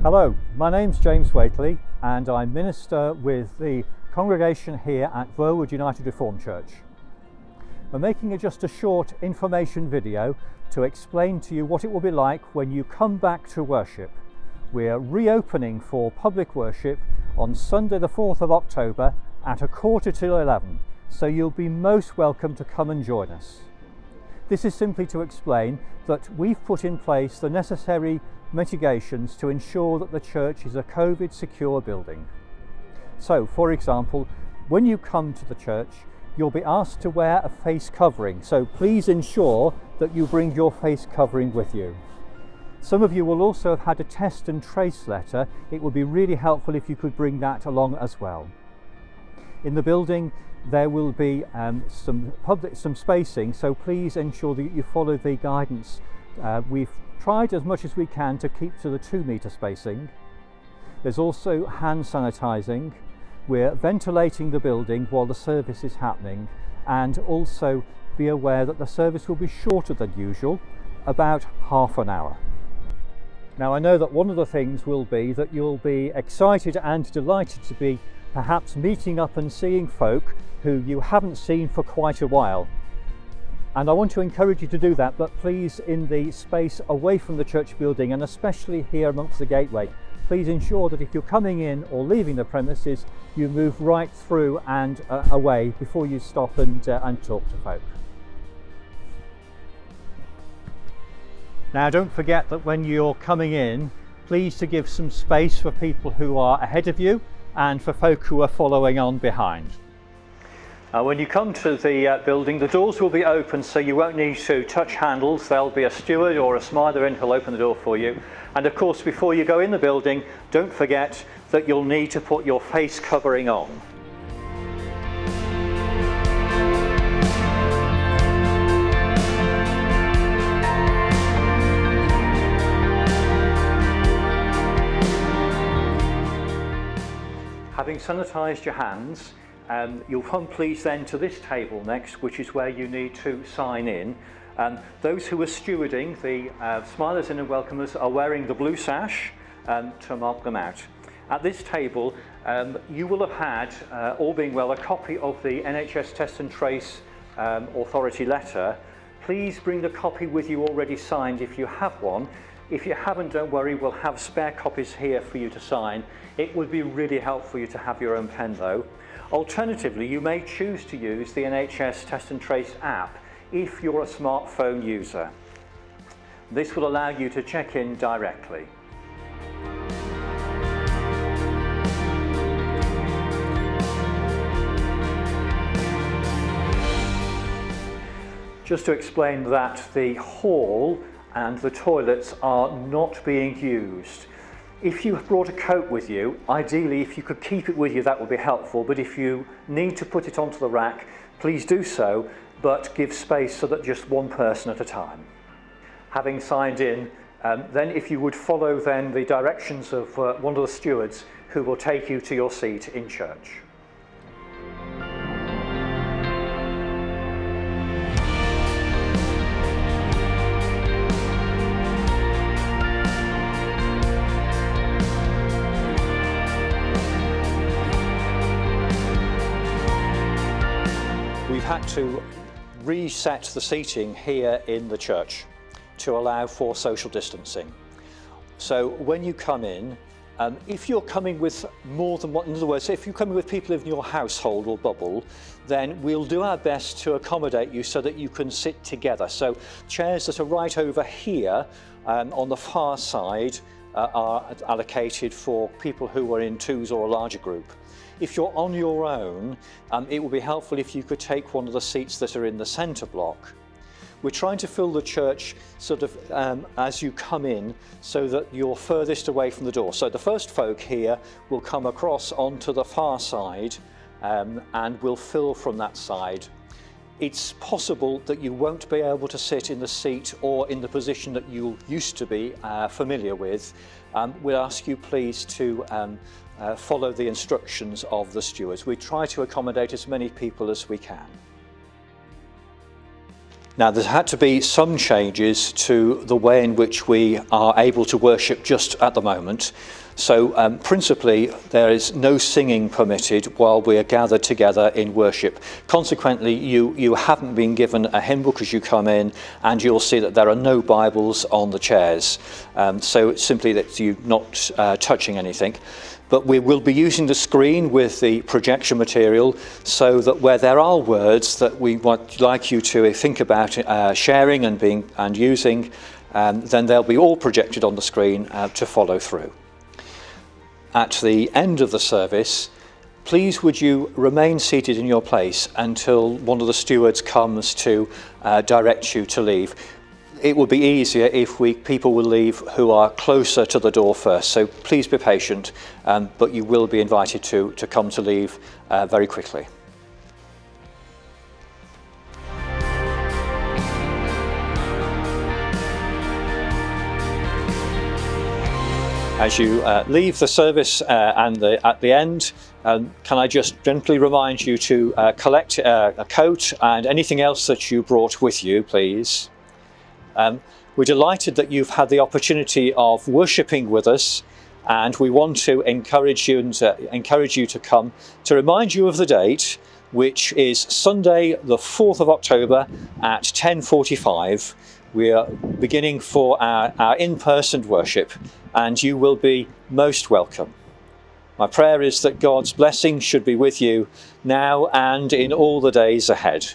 Hello, my name's James Waitley and I minister with the congregation here at Verwood United Reformed Church. We're making just a short information video to explain to you what it will be like when you come back to worship. We're reopening for public worship on Sunday the 4th of October at 11:15, so you'll be most welcome to come and join us. This is simply to explain that we've put in place the necessary mitigations to ensure that the church is a COVID secure building. So, for example, when you come to the church, you'll be asked to wear a face covering, so please ensure that you bring your face covering with you. Some of you will also have had a test and trace letter. It would be really helpful if you could bring that along as well. In the building there will be some spacing, so please ensure that you follow the guidance. We've tried as much as we can to keep to the 2-metre spacing. There's also hand sanitising. We're ventilating the building while the service is happening, and also be aware that the service will be shorter than usual, about half an hour. Now, I know that one of the things will be that you'll be excited and delighted to be perhaps meeting up and seeing folk who you haven't seen for quite a while. And I want to encourage you to do that, but please, in the space away from the church building, and especially here amongst the gateway, please ensure that if you're coming in or leaving the premises, you move right through and away before you stop and talk to folk. Now, don't forget that when you're coming in, please to give some space for people who are ahead of you and for folk who are following on behind. When you come to the building, the doors will be open, so you won't need to touch handles. There'll be a steward or a smiler in who'll open the door for you. And of course, before you go in the building, don't forget that you'll need to put your face covering on. Having sanitised your hands, you'll come please then to this table next, which is where you need to sign in. Those who are stewarding, the smilers in and welcomers, are wearing the blue sash to mark them out. At this table, you will have had, all being well, a copy of the NHS Test and Trace authority letter. Please bring the copy with you already signed if you have one. If you haven't, don't worry, we'll have spare copies here for you to sign. It would be really helpful for you to have your own pen though. Alternatively, you may choose to use the NHS Test and Trace app if you're a smartphone user. This will allow you to check in directly. Just to explain that the hall and the toilets are not being used. If you have brought a coat with you, ideally if you could keep it with you, that would be helpful, but if you need to put it onto the rack, please do so, but give space so that just one person at a time. Having signed in, then if you would follow then the directions of one of the stewards who will take you to your seat in church. We've had to reset the seating here in the church to allow for social distancing. So when you come in, if you're coming with more than one, in other words, if you're coming with people in your household or bubble, then we'll do our best to accommodate you so that you can sit together. So chairs that are right over here on the far side are allocated for people who are in twos or a larger group. If you're on your own, it would be helpful if you could take one of the seats that are in the centre block. We're trying to fill the church sort of as you come in so that you're furthest away from the door. So the first folk here will come across onto the far side and will fill from that side. It's possible that you won't be able to sit in the seat or in the position that you used to be familiar with. We'll ask you please to follow the instructions of the stewards. We try to accommodate as many people as we can. Now, there's had to be some changes to the way in which we are able to worship just at the moment. So principally, there is no singing permitted while we are gathered together in worship. Consequently, you haven't been given a hymn book as you come in, and you'll see that there are no Bibles on the chairs. So it's simply that you're not touching anything. But we will be using the screen with the projection material so that where there are words that we would like you to think about sharing and using, then they'll be all projected on the screen to follow through. At the end of the service, please would you remain seated in your place until one of the stewards comes to direct you to leave. It would be easier if people will leave who are closer to the door first, so please be patient, but you will be invited to come to leave very quickly. As you leave the service at the end, can I just gently remind you to collect a coat and anything else that you brought with you, please. We're delighted that you've had the opportunity of worshipping with us, and we want to encourage you to come, to remind you of the date, which is Sunday the 4th of October at 10:45. We are beginning for our in-person worship, and you will be most welcome. My prayer is that God's blessing should be with you now and in all the days ahead.